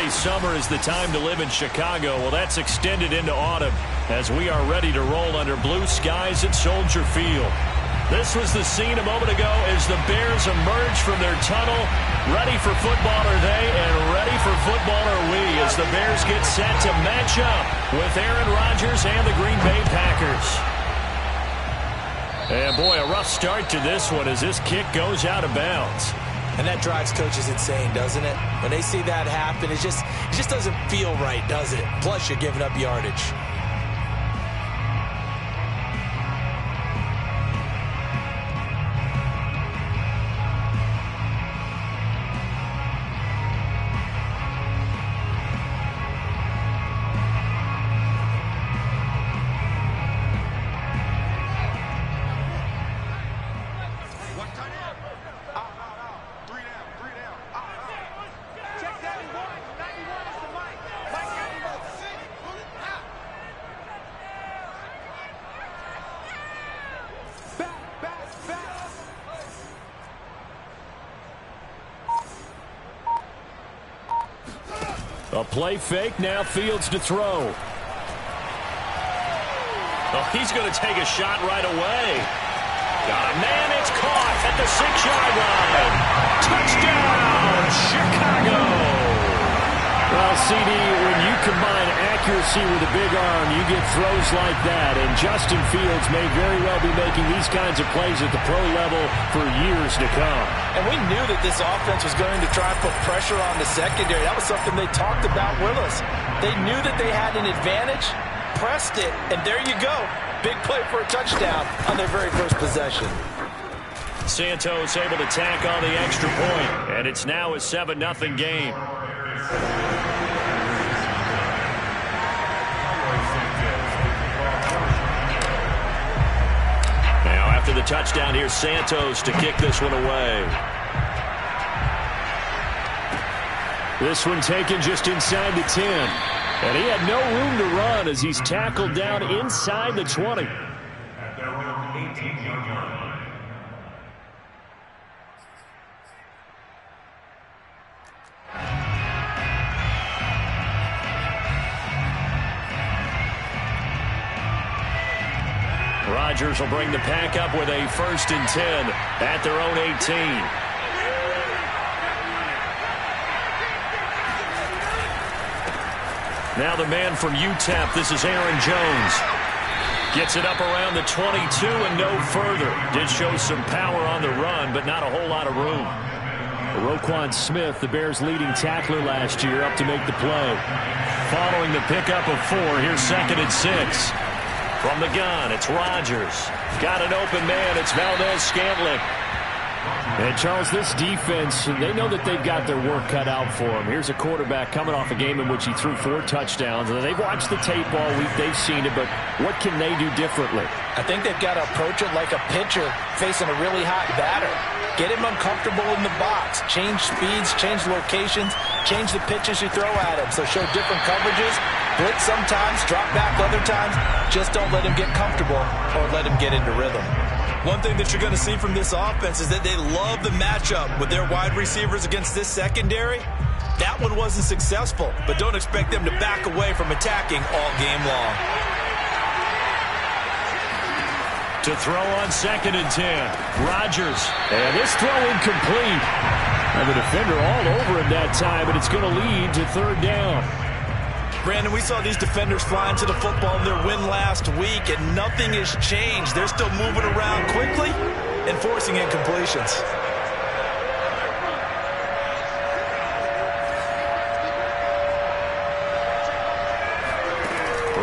say summer is the time to live in Chicago. Well, that's extended into autumn as we are ready to roll under blue skies at Soldier Field. This was the scene a moment ago as the Bears emerge from their tunnel. Ready for football are they, and ready for football are we as the Bears get set to match up with Aaron Rodgers and the Green Bay Packers. And boy, a rough start to this one as this kick goes out of bounds. And that drives coaches insane, doesn't it? When they see that happen, it just doesn't feel right, does it? Plus, you're giving up yardage. A play fake, now Fields to throw. Oh, he's going to take a shot right away. Got a man, it's caught at the 6-yard line. Touchdown, Chicago! Well, CD, when you combine accuracy with a big arm, you get throws like that. And Justin Fields may very well be making these kinds of plays at the pro level for years to come. And we knew that this offense was going to try and put pressure on the secondary. That was something they talked about with us. They knew that they had an advantage, pressed it, and there you go. Big play for a touchdown on their very first possession. Santos able to tack on the extra point, and it's now a 7-0 game. Now after the touchdown, here's Santos to kick this one away. This one taken just inside the 10. And he had no room to run as he's tackled down inside the 20. At their own 18-yard line. Rodgers will bring the pack up with a 1st and 10 at their own 18. Now the man from UTEP, this is Aaron Jones. Gets it up around the 22 and no further. Did show some power on the run, but not a whole lot of room. Roquan Smith, the Bears' leading tackler last year, up to make the play. Following the pickup of 4, here's 2nd and 6. From the gun, it's Rodgers. Got an open man, it's Valdez-Scantling. And, Charles, this defense, they know that they've got their work cut out for them. Here's a quarterback coming off a game in which he threw 4 touchdowns. And they've watched the tape all week. They've seen it, but what can they do differently? I think they've got to approach it like a pitcher facing a really hot batter. Get him uncomfortable in the box. Change speeds, change locations, change the pitches you throw at him. So show different coverages. Blitz sometimes, drop back other times. Just don't let him get comfortable or let him get into rhythm. One thing that you're going to see from this offense is that they love the matchup with their wide receivers against this secondary. That one wasn't successful, but don't expect them to back away from attacking all game long. To throw on 2nd and 10, Rodgers. And this throw incomplete. And the defender all over him that time, but it's going to lead to 3rd down. Brandon, we saw these defenders flying to the football in their win last week, and nothing has changed. They're still moving around quickly and forcing incompletions.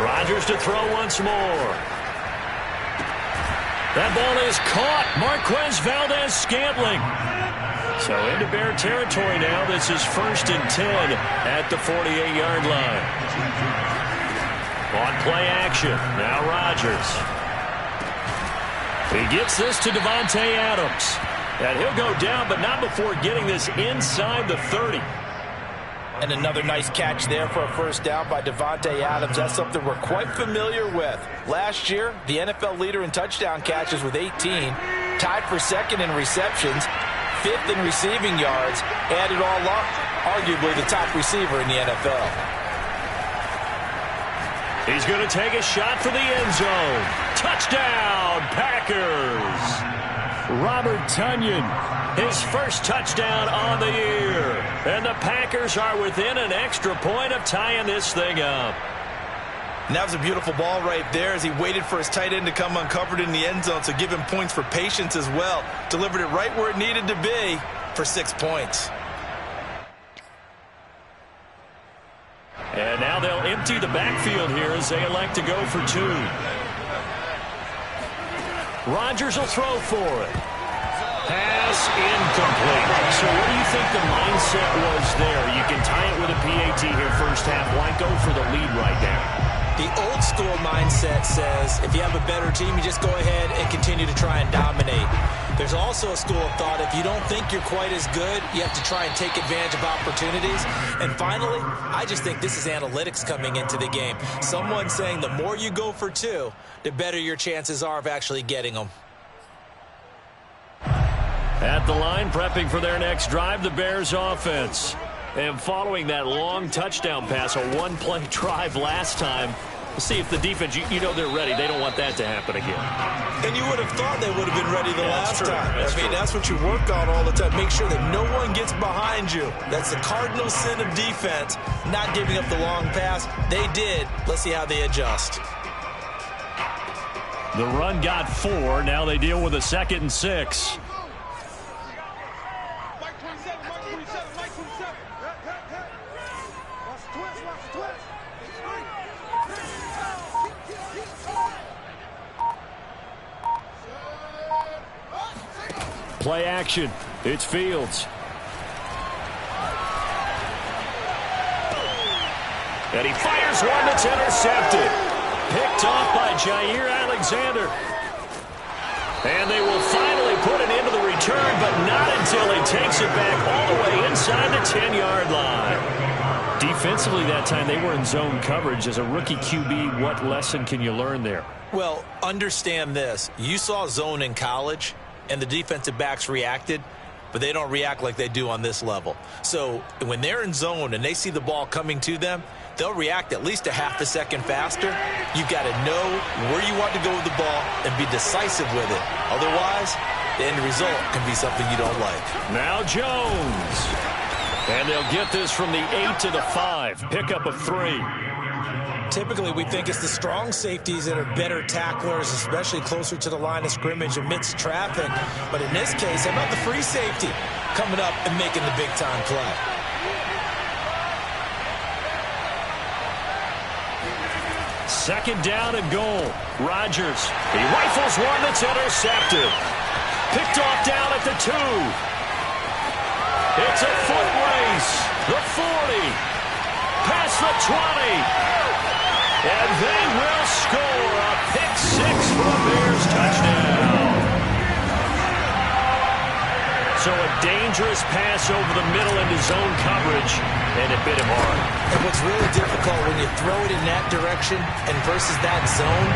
Rodgers to throw once more. That ball is caught. Marquez Valdez-Scantling. So into Bear territory now. This is 1st and 10 at the 48-yard line. On play action. Now Rodgers. He gets this to Davante Adams. And he'll go down, but not before getting this inside the 30. And another nice catch there for a 1st down by Davante Adams. That's something we're quite familiar with. Last year, the NFL leader in touchdown catches with 18. Tied for 2nd in receptions. 5th in receiving yards. Add it all up, arguably the top receiver in the NFL. He's going to take a shot for the end zone. Touchdown, Packers! Robert Tonyan, his first touchdown on the year. And the Packers are within an extra point of tying this thing up. And that was a beautiful ball right there as he waited for his tight end to come uncovered in the end zone, so give him points for patience as well. Delivered it right where it needed to be for 6 points. And now they'll empty the backfield here as they elect to go for 2. Rodgers will throw for it. Pass incomplete. So what do you think the mindset was there? You can tie it with a PAT here first half. Why go for the lead right now? The old school mindset says if you have a better team, you just go ahead and continue to try and dominate. There's also a school of thought, if you don't think you're quite as good, you have to try and take advantage of opportunities. And finally, I just think this is analytics coming into the game. Someone saying the more you go for 2, the better your chances are of actually getting them. At the line, prepping for their next drive, the Bears offense. And following that long touchdown pass, a one-play drive last time, we'll see if the defense, you know they're ready. They don't want that to happen again. And you would have thought they would have been ready the last time. That's what you work on all the time. Make sure that no one gets behind you. That's the cardinal sin of defense, not giving up the long pass. They did. Let's see how they adjust. The run got 4. Now they deal with a 2nd and 6. Play action. It's Fields. And he fires one that's intercepted. Picked off by Jair Alexander. And they will finally put it into the return, but not until he takes it back all the way inside the 10-yard line. Defensively that time, they were in zone coverage. As a rookie QB, what lesson can you learn there? Well, understand this. You saw zone in college, and the defensive backs reacted, but they don't react like they do on this level. So when they're in zone and they see the ball coming to them, they'll react at least a half a second faster. You've got to know where you want to go with the ball and be decisive with it. Otherwise, the end result can be something you don't like. Now Jones. And they'll get this from the 8 to the 5. Pickup of 3. Typically, we think it's the strong safeties that are better tacklers, especially closer to the line of scrimmage amidst traffic. But in this case, how about the free safety coming up and making the big-time play? Second down and goal. Rodgers. He rifles one that's intercepted. Picked off down at the 2. It's a foot race. The 40. Past the 20. And they will score a pick-6 for a Bears touchdown. So a dangerous pass over the middle into zone coverage, and it bit him hard. And what's really difficult when you throw it in that direction and versus that zone,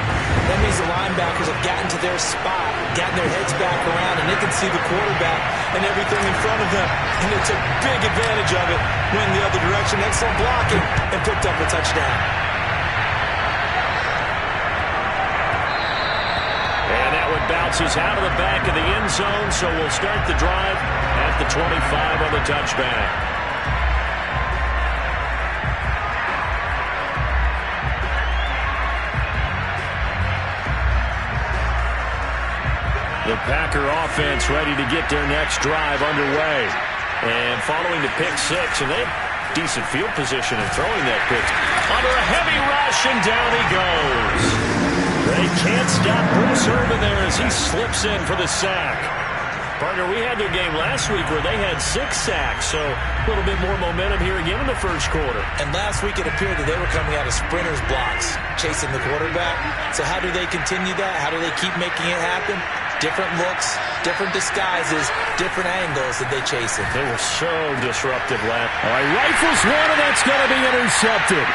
that means the linebackers have gotten to their spot, gotten their heads back around, and they can see the quarterback and everything in front of them. And they took big advantage of it, went the other direction, excellent blocking, and picked up a touchdown. And that one bounces out of the back of the end zone, so we'll start the drive at the 25 on the touchback. The Packer offense ready to get their next drive underway. And following the pick-6, and they have decent field position in throwing that pick. Under a heavy rush, and down he goes. They can't stop Bruce Irvin there as he slips in for the sack. Partner, we had their game last week where they had 6 sacks, so a little bit more momentum here again in the first quarter. And last week it appeared that they were coming out of sprinters blocks, chasing the quarterback. So how do they continue that? How do they keep making it happen? Different looks, different disguises, different angles that they chase it. They were so disruptive last. All right, rifles one, and that's going to be intercepted.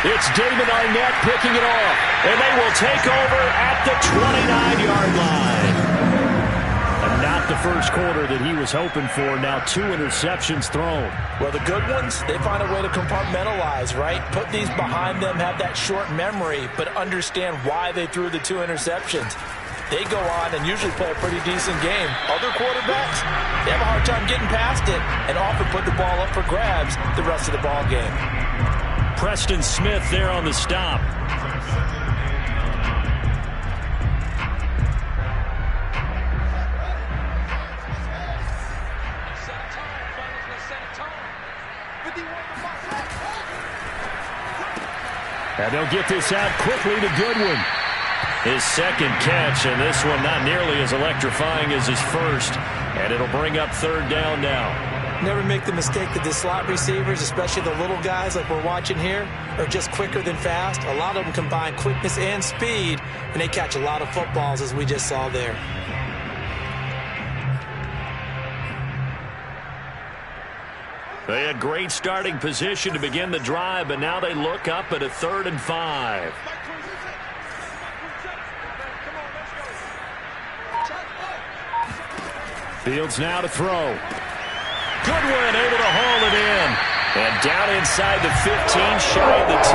It's David Arnett picking it off, and they will take over at the 29-yard line. And not the the first quarter that he was hoping for. Now 2 interceptions thrown. Well, the good ones, they find a way to compartmentalize, right? Put these behind them, have that short memory, but understand why they threw the 2 interceptions. They go on and usually play a pretty decent game. Other quarterbacks, they have a hard time getting past it and often put the ball up for grabs the rest of the ball game. Preston Smith there on the stop. And they'll get this out quickly to Goodwin. His second catch, and this one not nearly as electrifying as his first. And it'll bring up 3rd down now. Never make the mistake that the slot receivers, especially the little guys like we're watching here, are just quicker than fast. A lot of them combine quickness and speed, and they catch a lot of footballs, as we just saw there. They had great starting position to begin the drive, but now they look up at a 3rd and 5. Fields now to throw. Goodwin able to haul it in. And down inside the 15, shy of the 10.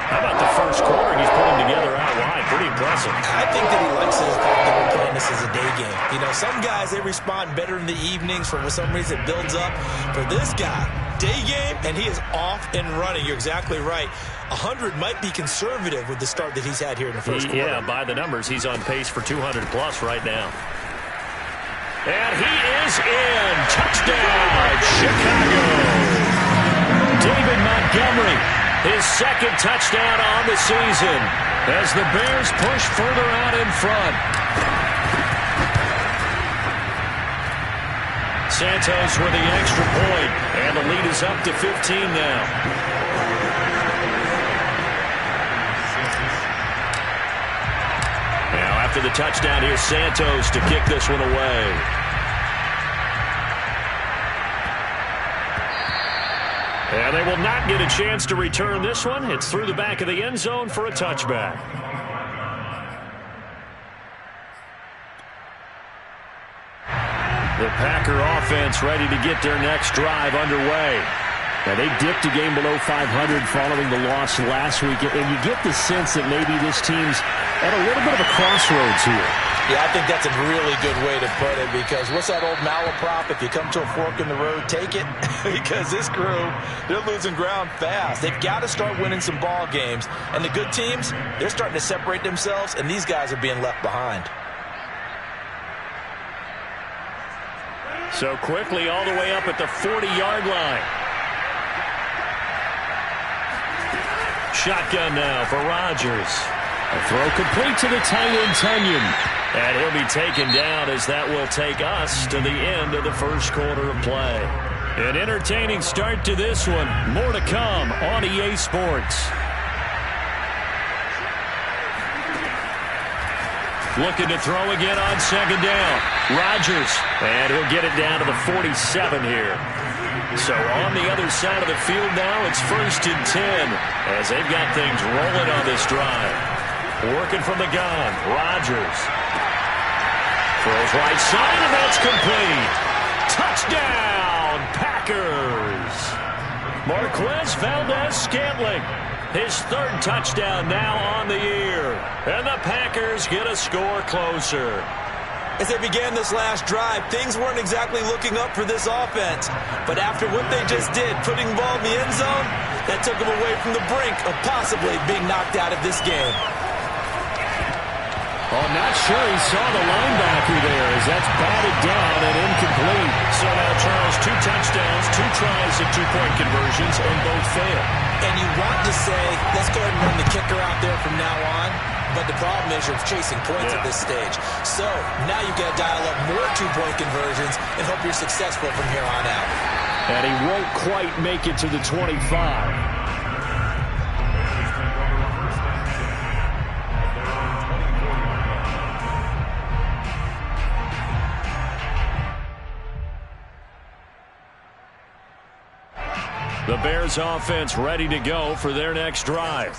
How about the first quarter he's putting together out wide? Pretty impressive. I think that he likes the fact that we're playing this as a day game. You know, some guys, they respond better in the evenings. For some reason, it builds up. For this guy, day game, and he is off and running. You're exactly right. 100 might be conservative with the start that he's had here in the first quarter. Yeah, by the numbers, he's on pace for 200-plus right now. And he is in. Touchdown, Chicago. David Montgomery, his 2nd touchdown on the season as the Bears push further out in front. Santos with the extra point, and the lead is up to 15 now. Now after the touchdown, here's Santos to kick this one away. And they will not get a chance to return this one. It's through the back of the end zone for a touchback. The Packer offense ready to get their next drive underway. Now, they dipped a game below 500 following the loss last week, and you get the sense that maybe this team's at a little bit of a crossroads here. Yeah, I think that's a really good way to put it, because what's that old malaprop? If you come to a fork in the road, take it. Because this crew, they're losing ground fast. They've got to start winning some ball games. And the good teams, they're starting to separate themselves, and these guys are being left behind. So quickly all the way up at the 40-yard line. Shotgun now for Rodgers. A throw complete to the tight end, Tunyon. And he'll be taken down as that will take us to the end of the first quarter of play. An entertaining start to this one. More to come on EA Sports. Looking to throw again on 2nd down. Rodgers. And he'll get it down to the 47 here. So on the other side of the field now, it's 1st and 10 as they've got things rolling on this drive. Working from the gun, Rodgers. Throws right side, and that's complete. Touchdown, Packers. Marquez Valdez-Scantling. His 3rd touchdown now on the year. And the Packers get a score closer. As they began this last drive, things weren't exactly looking up for this offense. But after what they just did, putting the ball in the end zone, that took them away from the brink of possibly being knocked out of this game. Oh, not sure he saw the linebacker there as that's batted down and incomplete. So now, Charles, 2 touchdowns, 2 tries at 2-point conversions, and both fail. And you want to say, let's go ahead and run the kicker out there from now on. But the problem is you're chasing points at this stage. So now you've got to dial up more 2-point conversions and hope you're successful from here on out. And he won't quite make it to the 25. The Bears offense ready to go for their next drive.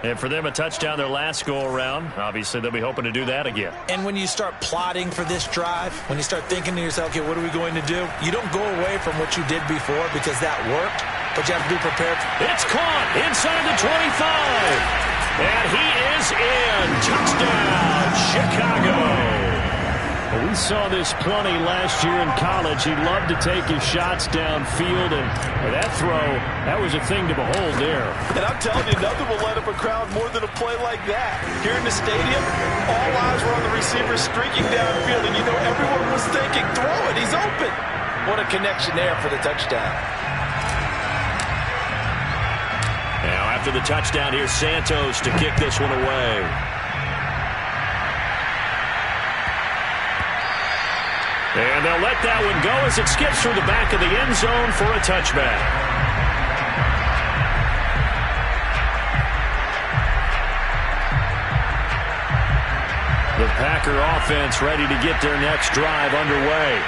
And for them, a touchdown their last go-around. Obviously, they'll be hoping to do that again. And when you start plotting for this drive, when you start thinking to yourself, okay, what are we going to do? You don't go away from what you did before because that worked, but you have to be prepared. It's caught inside the 25. And he is in. Touchdown, Chicago. Well, we saw this plenty last year in college. He loved to take his shots downfield, and that throw, that was a thing to behold there. And I'm telling you, nothing will light up a crowd more than a play like that. Here in the stadium, all eyes were on the receiver streaking downfield, and you know everyone was thinking, throw it, he's open. What a connection there for the touchdown. Now after the touchdown, here's Santos to kick this one away. And they'll let that one go as it skips through the back of the end zone for a touchback. The Packer offense ready to get their next drive underway.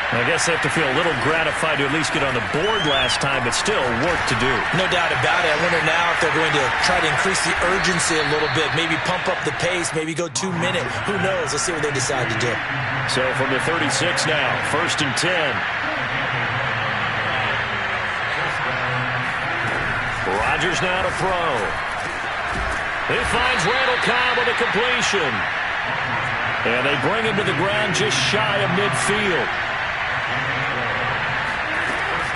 I guess they have to feel a little gratified to at least get on the board last time, but still work to do. No doubt about it. I wonder now if they're going to try to increase the urgency a little bit, maybe pump up the pace, maybe go 2 minutes. Who knows? Let's see what they decide to do. So from the 36 now, 1st and 10. Rodgers now to throw. He finds Randall Cobb with a completion. And they bring him to the ground just shy of midfield.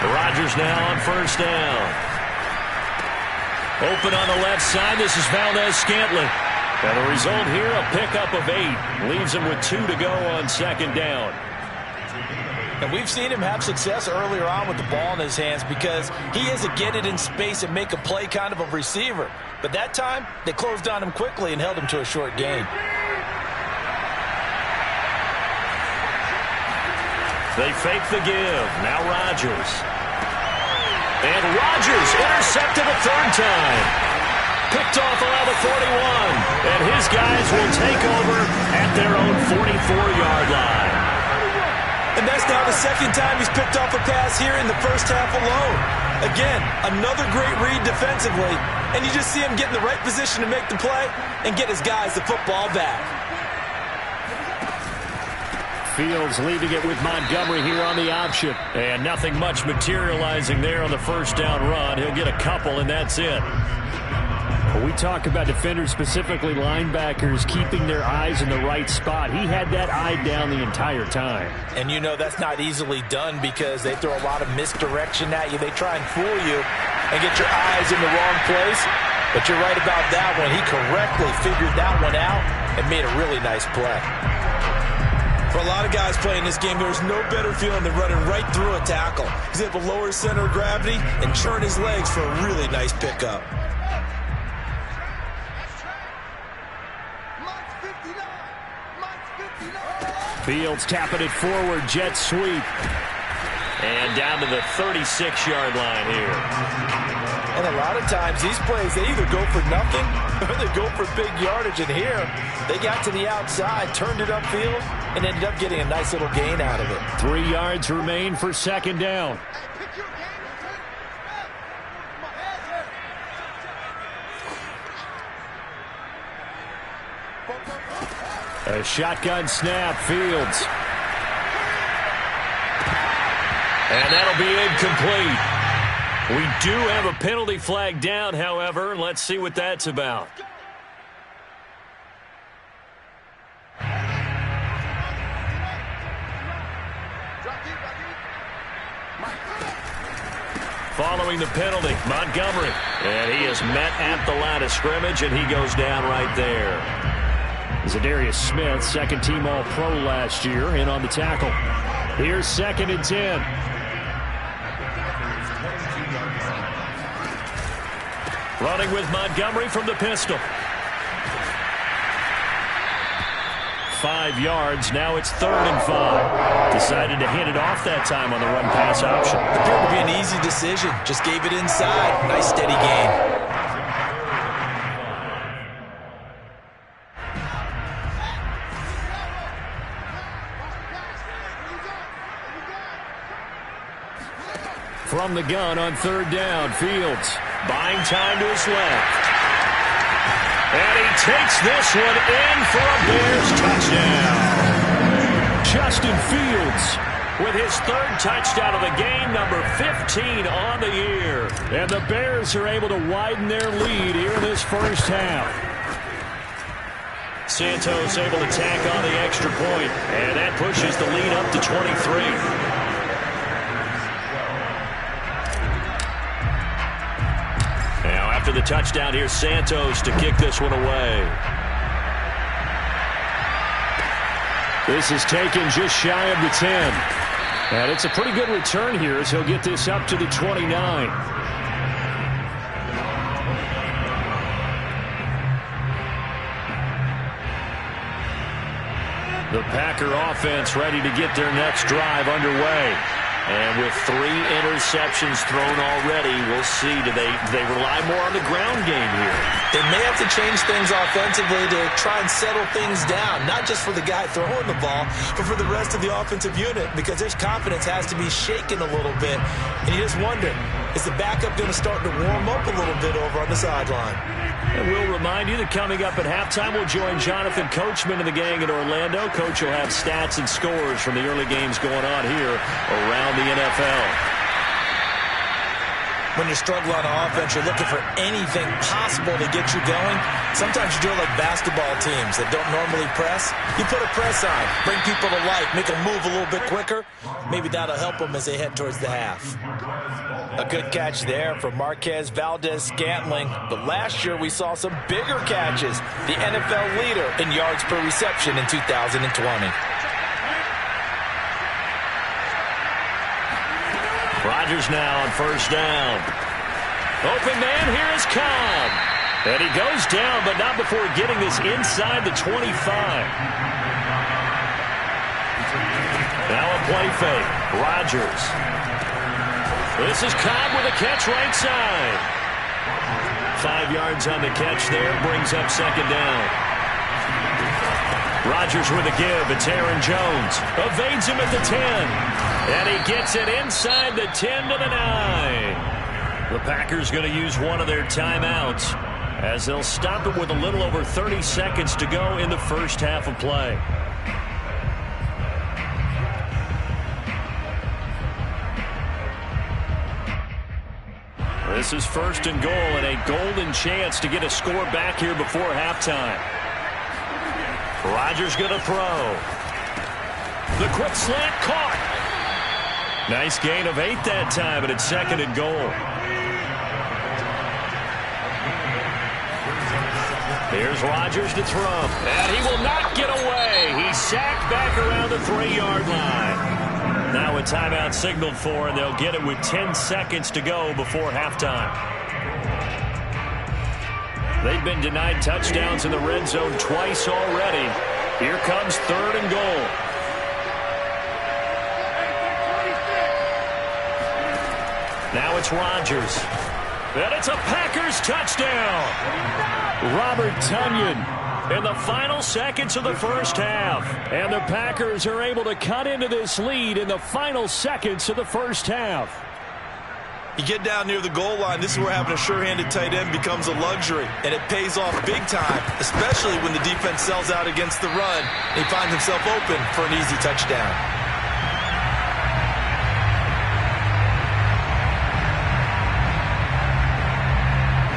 Rodgers now on 1st down. Open on the left side. This is Valdez-Scantling. And the result here, a pickup of 8. Leaves him with 2 to go on 2nd down. And we've seen him have success earlier on with the ball in his hands because he is a get it in space and make a play kind of a receiver. But that time, they closed on him quickly and held him to a short gain. They fake the give. Now Rodgers. And Rodgers intercepted a 3rd time. Picked off around the 41. And his guys will take over at their own 44-yard line. And that's now the 2nd time he's picked off a pass here in the first half alone. Again, another great read defensively. And you just see him get in the right position to make the play and get his guys the football back. Fields leaving it with Montgomery here on the option. And nothing much materializing there on the 1st down run. He'll get a couple, and that's it. When we talk about defenders, specifically linebackers, keeping their eyes in the right spot, he had that eye down the entire time. And you know that's not easily done because they throw a lot of misdirection at you. They try and fool you and get your eyes in the wrong place. But you're right about that one. He correctly figured that one out and made a really nice play. For a lot of guys playing this game, there's no better feeling than running right through a tackle. He's able to lower his center of gravity and churn his legs for a really nice pickup. Fields tapping it forward, jet sweep. And down to the 36-yard line here. And a lot of times these plays, they either go for nothing or they go for big yardage. And here, they got to the outside, turned it upfield, and ended up getting a nice little gain out of it. 3 yards remain for 2nd down. A shotgun snap, Fields. And that'll be incomplete. We do have a penalty flag down, however. Let's see what that's about. Following the penalty, Montgomery. And he is met at the line of scrimmage, and he goes down right there. Zadarius Smith, 2nd team All-Pro last year, in on the tackle. Here's 2nd and 10. Running with Montgomery from the pistol. 5 yards. Now it's 3rd and 5. Decided to hand it off that time on the run-pass option. Appeared to be an easy decision. Just gave it inside. Nice steady gain. From from the gun on third down. Fields buying time to his left. And he takes this one in for a Bears touchdown. Justin Fields with his third touchdown of the game, number 15 on the year. And the Bears are able to widen their lead here in this first half. Santos able to tack on the extra point, and that pushes the lead up to 23. Now after the touchdown, here's Santos to kick this one away. This is taken just shy of the 10. And it's a pretty good return here as he'll get this up to the 29. The Packer offense ready to get their next drive underway. And with 3 interceptions thrown already, we'll see. Do they rely more on the ground game here? They may have to change things offensively to try and settle things down, not just for the guy throwing the ball, but for the rest of the offensive unit, because their confidence has to be shaken a little bit. And you just wonder, is the backup going to start to warm up a little bit over on the sideline? And we'll remind you that coming up at halftime, we'll join Jonathan Coachman and the gang in Orlando. Coach will have stats and scores from the early games going on here around the NFL. When you struggle on offense, you're looking for anything possible to get you going. Sometimes you do it like basketball teams that don't normally press. You put a press on, bring people to life, make them move a little bit quicker. Maybe that'll help them as they head towards the half. A good catch there for Marquez Valdez-Scantling. But last year we saw some bigger catches. The NFL leader in yards per reception in 2020. Rodgers now on first down. Open man, here is Cobb. And he goes down, but not before getting this inside the 25. Now a play fake. Rodgers. This is Cobb with a catch right side. 5 yards on the catch there, brings up second down. Rodgers with a give. It's Aaron Jones. Evades him at the 10. And he gets it inside the 10 to the 9. The Packers going to use one of their timeouts as they'll stop it with a little over 30 seconds to go in the first half of play. This is first and goal and a golden chance to get a score back here before halftime. Rodgers going to throw. The quick slant caught. Nice gain of 8 that time, and it's second and goal. Here's Rodgers to throw. And he will not get away. He's sacked back around the 3-yard line. Now a timeout signaled for, and they'll get it with 10 seconds to go before halftime. They've been denied touchdowns in the red zone twice already. Here comes third and goal. Now it's Rodgers. And it's a Packers touchdown. Robert Tonyan in the final seconds of the first half. And the Packers are able to cut into this lead in the final seconds of the first half. You get down near the goal line, this is where having a sure-handed tight end becomes a luxury. And it pays off big time, especially when the defense sells out against the run. And he finds himself open for an easy touchdown.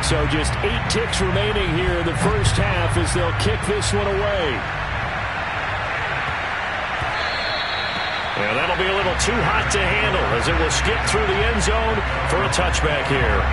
So just 8 ticks remaining here in the first half as they'll kick this one away. And that'll be a little too hot to handle as it will skip through the end zone for a touchback here.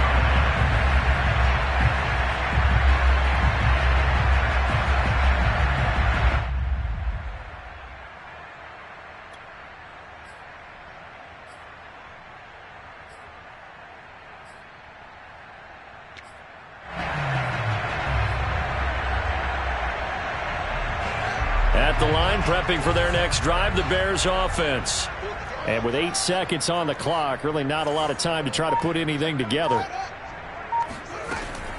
At the line, prepping for their next drive, the Bears offense. And with 8 seconds on the clock, really not a lot of time to try to put anything together.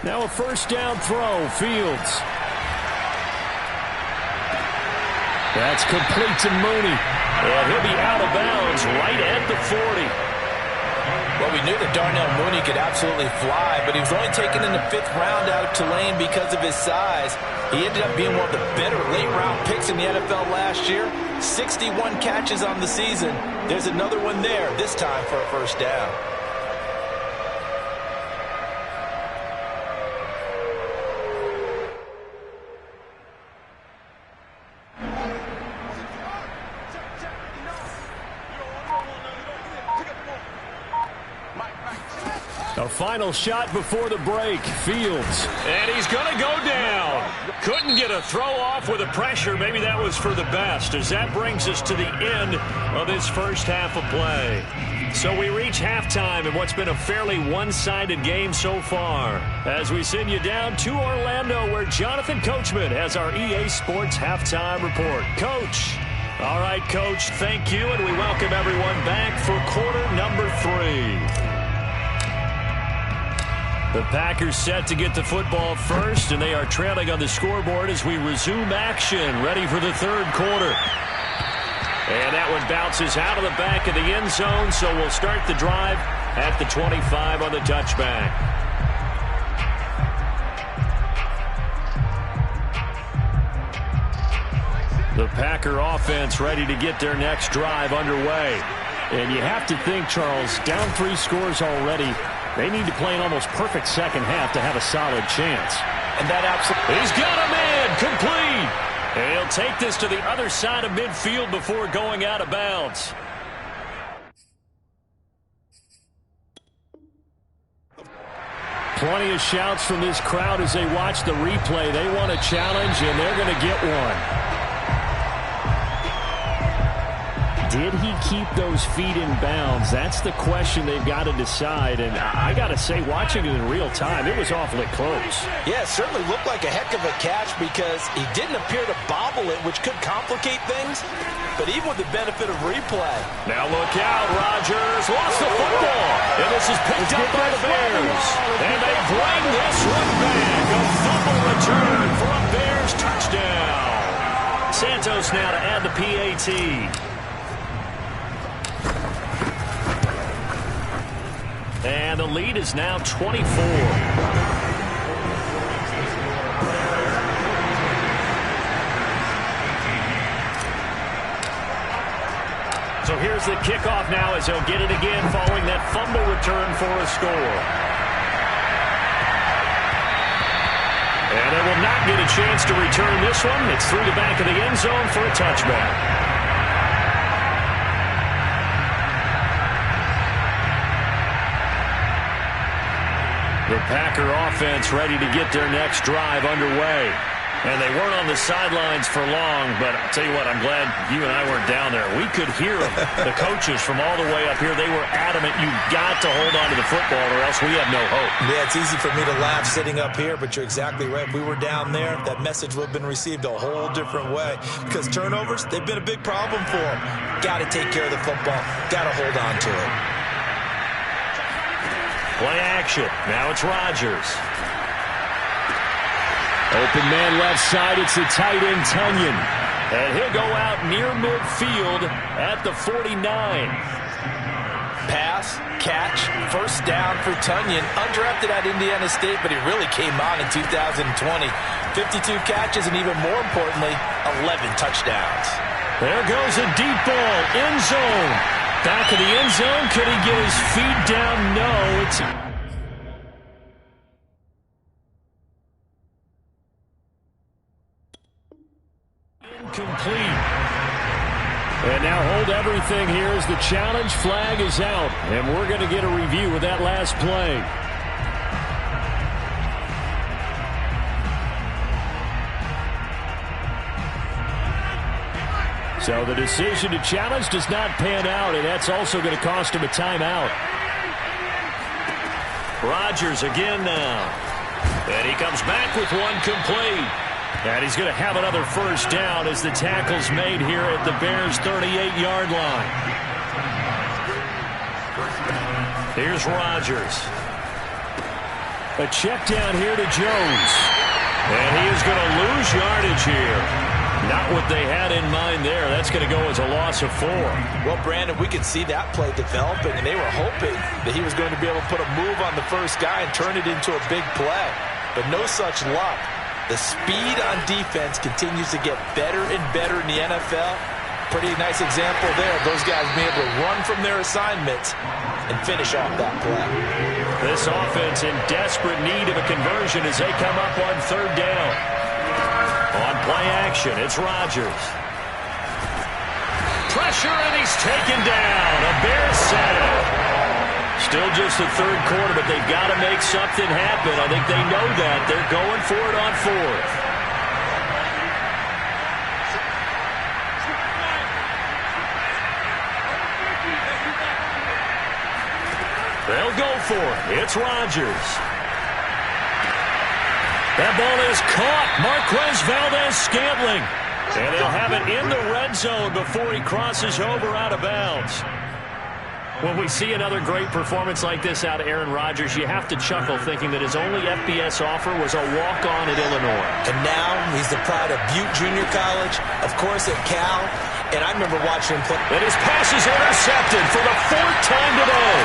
Now a first down throw, Fields. That's complete to Mooney. And he'll be out of bounds right at the 40. Well, we knew that Darnell Mooney could absolutely fly, but he was only taken in the 5th round out of Tulane because of his size. He ended up being one of the better late-round picks in the NFL last year. 61 catches on the season. There's another one there, this time for a first down. A final shot before the break. Fields. And he's going to go down. Couldn't get a throw off with the pressure. Maybe that was for the best, as that brings us to the end of this first half of play. So we reach halftime in what's been a fairly one-sided game so far, as we send you down to Orlando, where Jonathan Coachman has our EA Sports Halftime Report. Coach. All right, Coach, thank you, and we welcome everyone back for quarter number 3. The Packers set to get the football first, and they are trailing on the scoreboard as we resume action, ready for the third quarter. And that one bounces out of the back of the end zone, so we'll start the drive at the 25 on the touchback. The Packer offense ready to get their next drive underway. And you have to think, Charles, down 3 scores already. They need to play an almost perfect second half to have a solid chance. And that absolutely... He's got a man complete. And he'll take this to the other side of midfield before going out of bounds. Plenty of shouts from this crowd as they watch the replay. They want a challenge, and they're going to get one. Did he keep those feet in bounds? That's the question they've got to decide. And I got to say, watching it in real time, it was awfully close. Yeah, it certainly looked like a heck of a catch because he didn't appear to bobble it, which could complicate things. But even with the benefit of replay. Now look out, Rodgers lost the football. And this is picked up by the Bears. And they bring this one back. A fumble return for a Bears touchdown. Santos now to add the PAT. And the lead is now 24. So here's the kickoff now as he'll get it again following that fumble return for a score. And they will not get a chance to return this one. It's through the back of the end zone for a touchback. The Packer offense ready to get their next drive underway. And they weren't on the sidelines for long, but I'll tell you what, I'm glad you and I weren't down there. We could hear them. The coaches from all the way up here, they were adamant, you've got to hold on to the football or else we have no hope. Yeah, it's easy for me to laugh sitting up here, but you're exactly right. If we were down there, that message would have been received a whole different way. Because turnovers, they've been a big problem for them. Got to take care of the football. Got to hold on to it. Play action. Now it's Rodgers. Open man left side. It's the tight end, Tonyan. And he'll go out near midfield at the 49. Pass, catch, first down for Tonyan. Undrafted at Indiana State, but he really came on in 2020. 52 catches, and even more importantly, 11 touchdowns. There goes a deep ball. End zone. Back of the end zone. Could he get his feet down? No. It's incomplete. And now hold everything here as the challenge flag is out. And we're going to get a review of that last play. So the decision to challenge does not pan out, and that's also going to cost him a timeout. Rodgers again now. And he comes back with one complete. And he's going to have another first down as the tackle's made here at the Bears' 38-yard line. Here's Rodgers. A check down here to Jones. And he is going to lose yardage here. Not what they had in mind there. That's going to go as a loss of 4. Well, Brandon, we could see that play developing, and they were hoping that he was going to be able to put a move on the first guy and turn it into a big play. But no such luck. The speed on defense continues to get better and better in the NFL. Pretty nice example there of those guys being able to run from their assignments and finish off that play. This offense in desperate need of a conversion as they come up on 3rd down. On play action, it's Rodgers. Pressure, and he's taken down. A Bears sack. Still just the 3rd quarter, but they've got to make something happen. I think they know that. They're going for it on 4th. They'll go for it. It's Rodgers. That ball is caught. Marquez Valdes-Scantling. And they'll have it in the red zone before he crosses over out of bounds. When we see another great performance like this out of Aaron Rodgers, you have to chuckle thinking that his only FBS offer was a walk-on at Illinois. And now he's the pride of Butte Junior College, of course at Cal, and I remember watching him play. And his pass is intercepted for the 4th time today.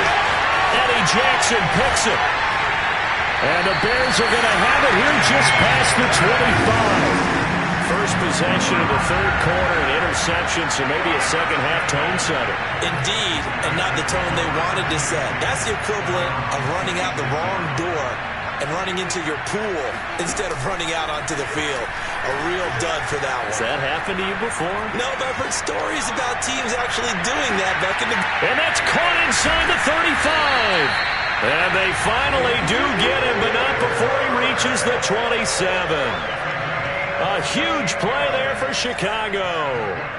Eddie Jackson picks it. And the Bears are going to have it here just past the 25. First possession of the 3rd quarter, an interception, so maybe a second-half tone setter. Indeed, and not the tone they wanted to set. That's the equivalent of running out the wrong door and running into your pool instead of running out onto the field. A real dud for that one. Has that happened to you before? No, but I've heard stories about teams actually doing that back in the... And that's caught inside the 35. And they finally do get him, but not before he reaches the 27. A huge play there for Chicago.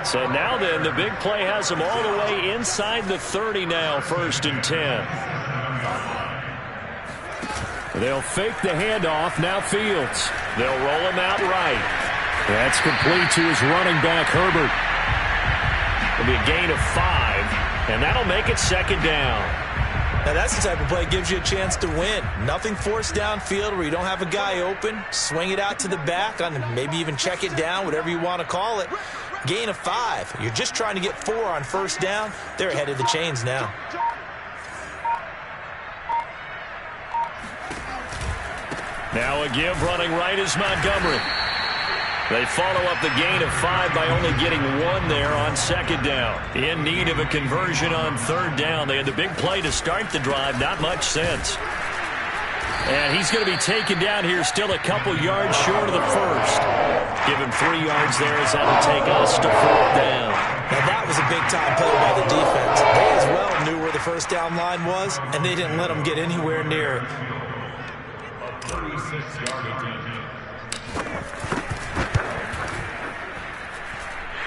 So now then, the big play has them all the way inside the 30 now, 1st and 10. They'll fake the handoff. Now Fields. They'll roll him out right. That's complete to his running back, Herbert. It'll be a gain of 5, and that'll make it 2nd down. Now that's the type of play that gives you a chance to win. Nothing forced downfield where you don't have a guy open. Swing it out to the back, on maybe even check it down, whatever you want to call it. Gain of 5. You're just trying to get 4 on 1st down. They're ahead of the chains now. Now a give running right is Montgomery. They follow up the gain of 5 by only getting 1 there on 2nd down. In need of a conversion on 3rd down. They had the big play to start the drive. Not much sense. And he's going to be taken down here still a couple yards short of the 1st. Give him 3 yards there as that'll take us to 4th down. Now that was a big-time play by the defense. They as well knew where the 1st down line was, and they didn't let them get anywhere near it. A 36-yard attempt.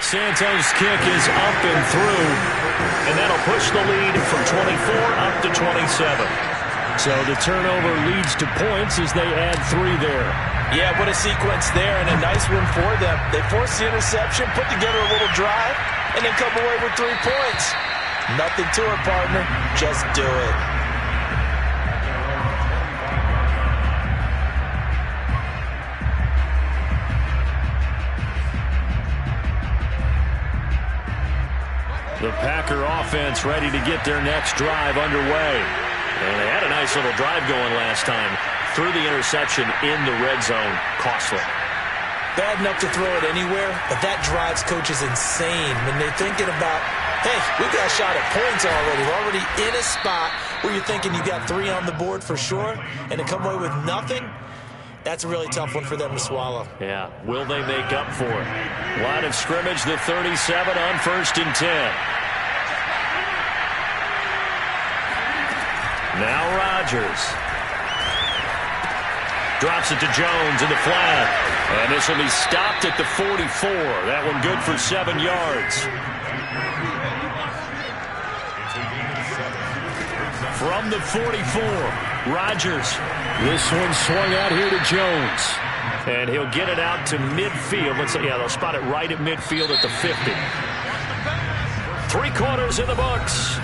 Santos' kick is up and through, and that'll push the lead from 24 up to 27. So the turnover leads to points as they add 3 there. Yeah, what a sequence there, and a nice one for them. They forced the interception, put together a little drive, and then come away with 3 points. Nothing to it, partner. Just do it. The Packer offense ready to get their next drive underway. And they had a nice little drive going last time. Threw the interception in the red zone. Costly. Bad enough to throw it anywhere, but that drives coaches insane when they're thinking about, hey, we've got a shot at points already. We're already in a spot where you're thinking you got 3 on the board for sure, and to come away with nothing, that's a really tough one for them to swallow. Yeah, will they make up for it? Line of scrimmage, the 37 on 1st and 10. Now Rodgers. Drops it to Jones in the flat. And this will be stopped at the 44. That one good for 7 yards. From the 44, Rodgers. This one swung out here to Jones. And he'll get it out to midfield. They'll spot it right at midfield at the 50. 3 quarters in the books.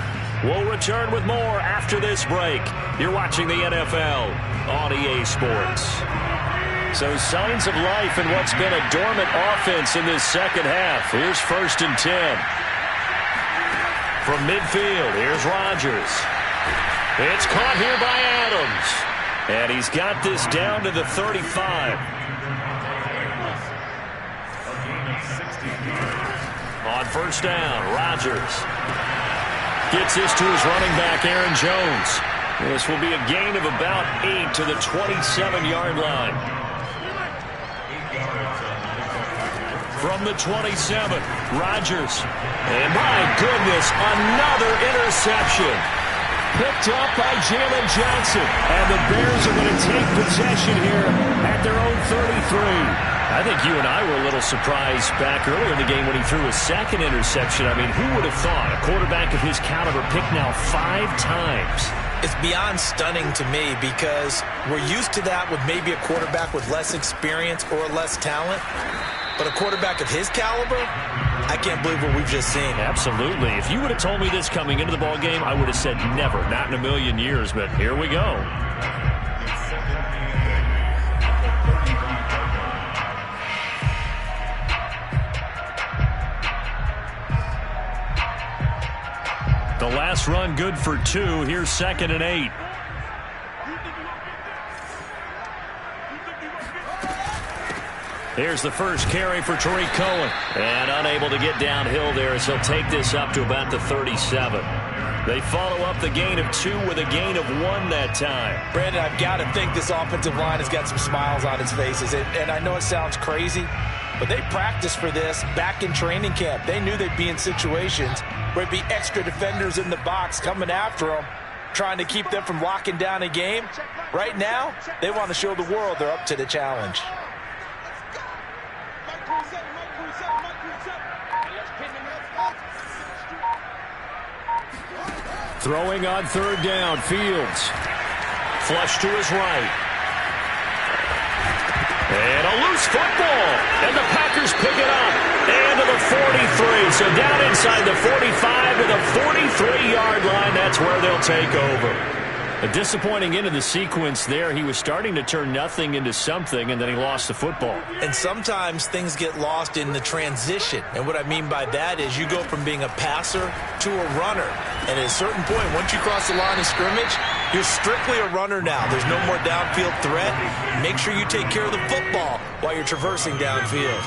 We'll return with more after this break. You're watching the NFL on EA Sports. So signs of life in what's been a dormant offense in this second half. Here's 1st and 10. From midfield, here's Rodgers. It's caught here by Adams. And he's got this down to the 35. On 1st down, Rodgers gets this to his running back, Aaron Jones. This will be a gain of about 8 to the 27-yard line. From the 27, Rodgers. And my goodness, another interception. Picked up by Jalen Johnson. And the Bears are going to take possession here at their own 33. I think you and I were a little surprised back earlier in the game when he threw his second interception. I mean, who would have thought a quarterback of his caliber picked now 5 times? It's beyond stunning to me because we're used to that with maybe a quarterback with less experience or less talent. But a quarterback of his caliber, I can't believe what we've just seen. Absolutely. If you would have told me this coming into the ball game, I would have said never, not in a million years. But here we go. The last run good for 2. Here's 2nd and 8. Here's the first carry for Tariq Cohen. And unable to get downhill there as he'll take this up to about the 37. They follow up the gain of 2 with a gain of 1 that time. Brandon, I've got to think this offensive line has got some smiles on its faces. And I know it sounds crazy, but they practiced for this back in training camp. They knew they'd be in situations where it'd be extra defenders in the box coming after them, trying to keep them from locking down a game. Right now, they want to show the world they're up to the challenge. Throwing on 3rd down, Fields. Flush to his right. And a loose football. And the Packers pick it up. And to the 43. So down inside the 45 to the 43-yard line. That's where they'll take over. A disappointing end of the sequence there. He was starting to turn nothing into something, and then he lost the football. And sometimes things get lost in the transition. And what I mean by that is you go from being a passer to a runner. And at a certain point, once you cross the line of scrimmage, you're strictly a runner now. There's no more downfield threat. Make sure you take care of the football while you're traversing downfield.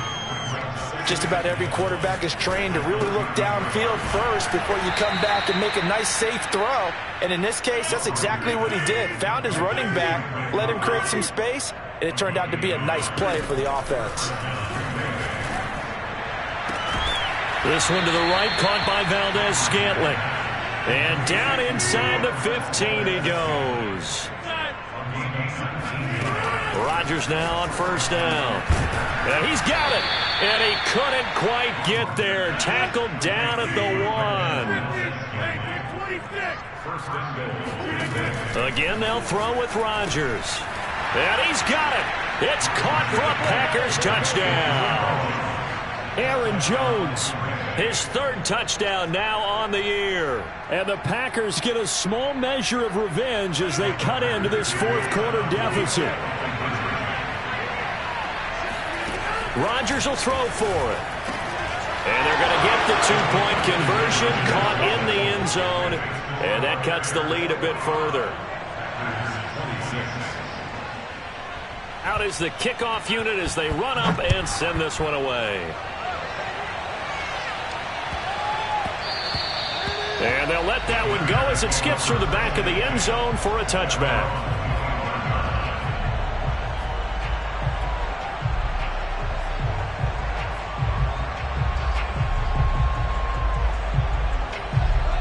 Just about every quarterback is trained to really look downfield first before you come back and make a nice, safe throw. And in this case, that's exactly what he did. Found his running back, let him create some space, and it turned out to be a nice play for the offense. This one to the right, caught by Valdez-Scantling. And down inside the 15 he goes. Rodgers now on 1st down. And he's got it. And he couldn't quite get there. Tackled down at the 1. Again, they'll throw with Rodgers. And he's got it. It's caught for a Packers touchdown. Aaron Jones, his 3rd touchdown now on the year. And the Packers get a small measure of revenge as they cut into this 4th quarter deficit. Rodgers will throw for it. And they're going to get the 2-point conversion, caught in the end zone. And that cuts the lead a bit further. Out is the kickoff unit as they run up and send this one away. And they'll let that one go as it skips through the back of the end zone for a touchback.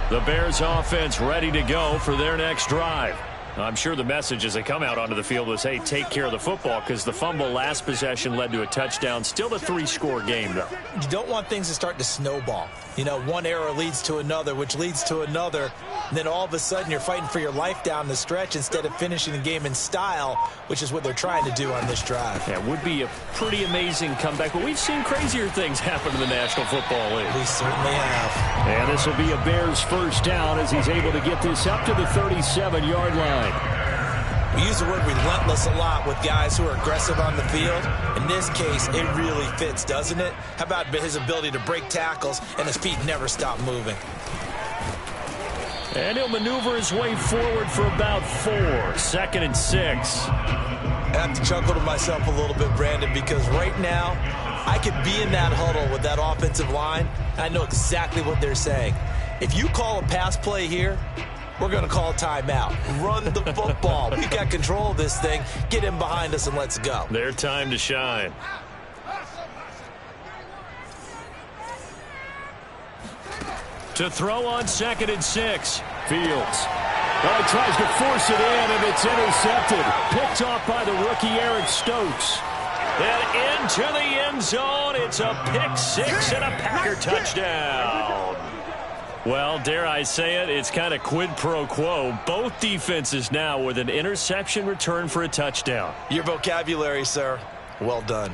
The Bears offense ready to go for their next drive. I'm sure the message as they come out onto the field was, hey, take care of the football, because the fumble last possession led to a touchdown. Still a 3-score game, though. You don't want things to start to snowball. You know, one error leads to another, which leads to another. And then all of a sudden you're fighting for your life down the stretch instead of finishing the game in style, which is what they're trying to do on this drive. Yeah, it would be a pretty amazing comeback, but we've seen crazier things happen in the National Football League. We certainly have. And this will be a Bears 1st down as he's able to get this up to the 37-yard line. We use the word relentless a lot with guys who are aggressive on the field. In this case, it really fits, doesn't it? How about his ability to break tackles and his feet never stop moving? And he'll maneuver his way forward for about 4. 2nd and 6. I have to chuckle to myself a little bit, Brandon, because right now I could be in that huddle with that offensive line. I know exactly what they're saying. If you call a pass play here, we're going to call a timeout. Run the football. We got control of this thing. Get him behind us and let's go. Their time to shine. To throw on 2nd and 6. Fields. Well, he tries to force it in, and it's intercepted. Picked off by the rookie Eric Stokes. And into the end zone. It's a pick 6 and a Packer touchdown. Well, dare I say it, it's kind of quid pro quo. Both defenses now with an interception return for a touchdown. Your vocabulary, sir. Well done.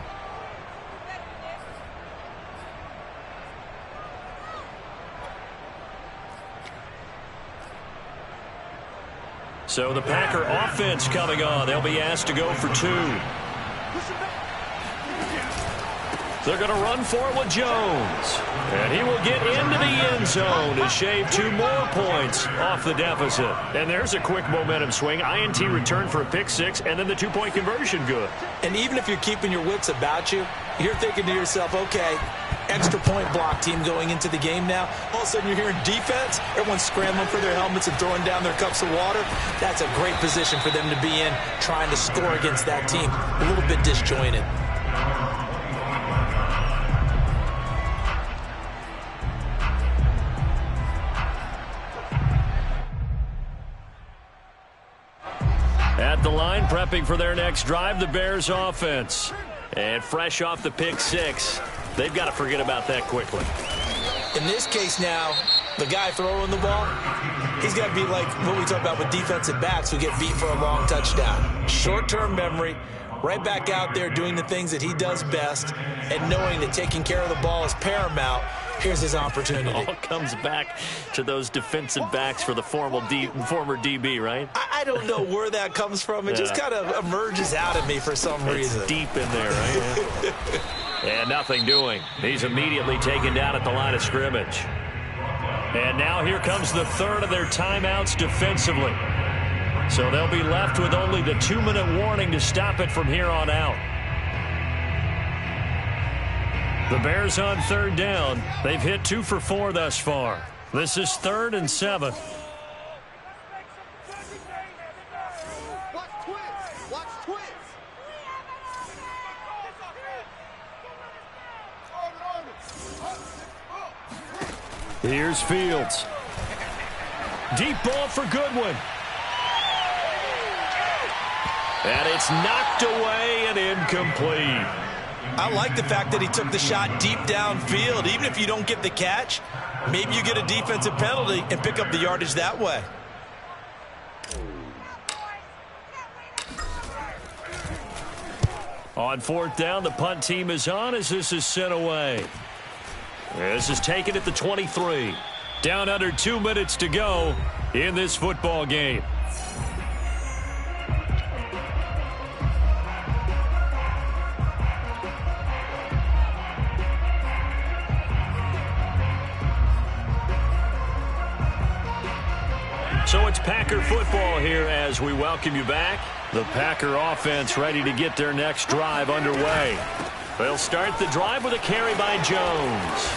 So the Packer offense coming on. They'll be asked to go for 2. They're going to run for it with Jones. And he will get into the end zone to shave 2 more points off the deficit. And there's a quick momentum swing. INT return for a pick 6, and then the 2-point conversion good. And even if you're keeping your wits about you, you're thinking to yourself, okay, extra point block team going into the game now. All of a sudden you're hearing defense. Everyone's scrambling for their helmets and throwing down their cups of water. That's a great position for them to be in, trying to score against that team. A little bit disjointed. At the line, prepping for their next drive, the Bears offense. And fresh off the pick 6, they've got to forget about that quickly. In this case now, the guy throwing the ball, he's got to be like what we talk about with defensive backs who get beat for a long touchdown. Short-term memory, right back out there doing the things that he does best, and knowing that taking care of the ball is paramount. Here's his opportunity. It all comes back to those defensive backs for the former DB, right? I don't know where that comes from. It just kind of emerges out of me for some reason. It's deep in there, right? And nothing doing. He's immediately taken down at the line of scrimmage. And now here comes the 3rd of their timeouts defensively. So they'll be left with only the 2-minute warning to stop it from here on out. The Bears on 3rd down. They've hit 2 for 4 thus far. This is 3rd and 7. Here's Fields. Deep ball for Goodwin. And it's knocked away and incomplete. I like the fact that he took the shot deep downfield. Even if you don't get the catch, maybe you get a defensive penalty and pick up the yardage that way. On 4th down, the punt team is on as this is sent away. This is taken at the 23. Down under 2 minutes to go in this football game. So it's Packer football here as we welcome you back. The Packer offense ready to get their next drive underway. They'll start the drive with a carry by Jones.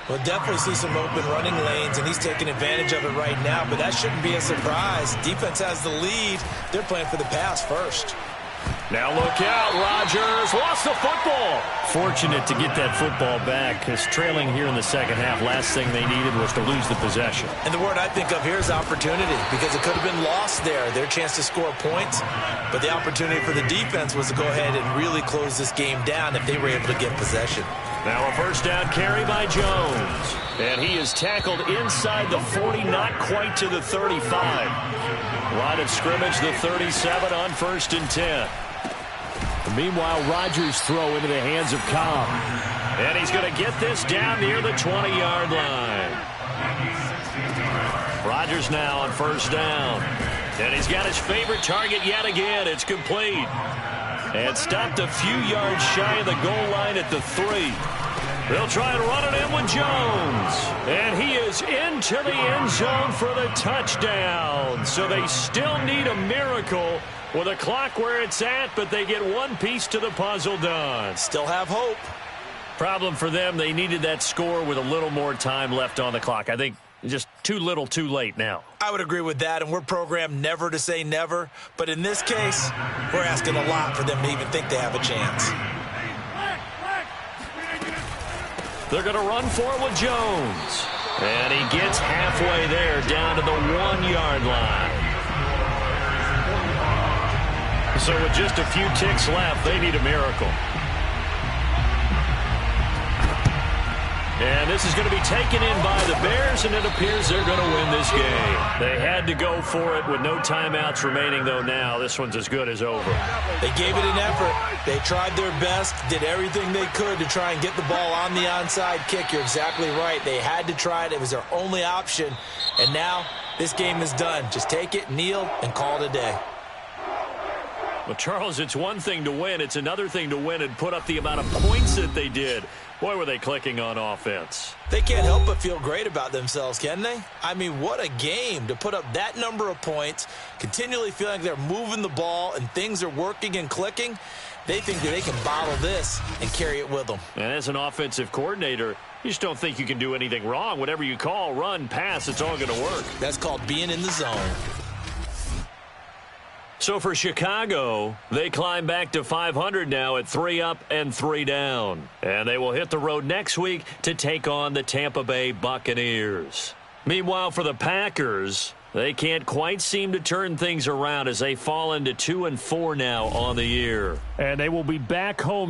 We'll definitely see some open running lanes, and he's taking advantage of it right now, but that shouldn't be a surprise. Defense has the lead. They're playing for the pass first. Now look out, Rodgers lost the football. Fortunate to get that football back, because trailing here in the second half, last thing they needed was to lose the possession. And the word I think of here is opportunity, because it could have been lost there, their chance to score points. But the opportunity for the defense was to go ahead and really close this game down if they were able to get possession. Now a first down carry by Jones. And he is tackled inside the 40, not quite to the 35. Line of scrimmage, the 37 on 1st and 10. Meanwhile, Rodgers' throw into the hands of Cobb. And he's going to get this down near the 20-yard line. Rodgers now on 1st down. And he's got his favorite target yet again. It's complete. And stopped a few yards shy of the goal line at the 3. They'll try and run it in with Jones. And he is into the end zone for the touchdown. So they still need a miracle with a clock where it's at, but they get one piece to the puzzle done. Still have hope. Problem for them, they needed that score with a little more time left on the clock. I think just too little too late now. I would agree with that, and we're programmed never to say never. But in this case, we're asking a lot for them to even think they have a chance. They're going to run for it with Jones. And he gets halfway there, down to the 1-yard line. So with just a few ticks left, they need a miracle. And this is going to be taken in by the Bears, and it appears they're going to win this game. They had to go for it with no timeouts remaining, though now this one's as good as over. They gave it an effort. They tried their best, did everything they could to try and get the ball on the onside kick. You're exactly right. They had to try it. It was their only option. And now this game is done. Just take it, kneel, and call it a day. Well, Charles, it's one thing to win. It's another thing to win and put up the amount of points that they did. Boy, were they clicking on offense. They can't help but feel great about themselves, can they? I mean, what a game to put up that number of points, continually feeling like they're moving the ball and things are working and clicking. They think that they can bottle this and carry it with them. And as an offensive coordinator, you just don't think you can do anything wrong. Whatever you call, run, pass, it's all going to work. That's called being in the zone. So for Chicago, they climb back to 500 now at 3 up and 3 down. And they will hit the road next week to take on the Tampa Bay Buccaneers. Meanwhile, for the Packers, they can't quite seem to turn things around as they fall into 2-4 now on the year. And they will be back home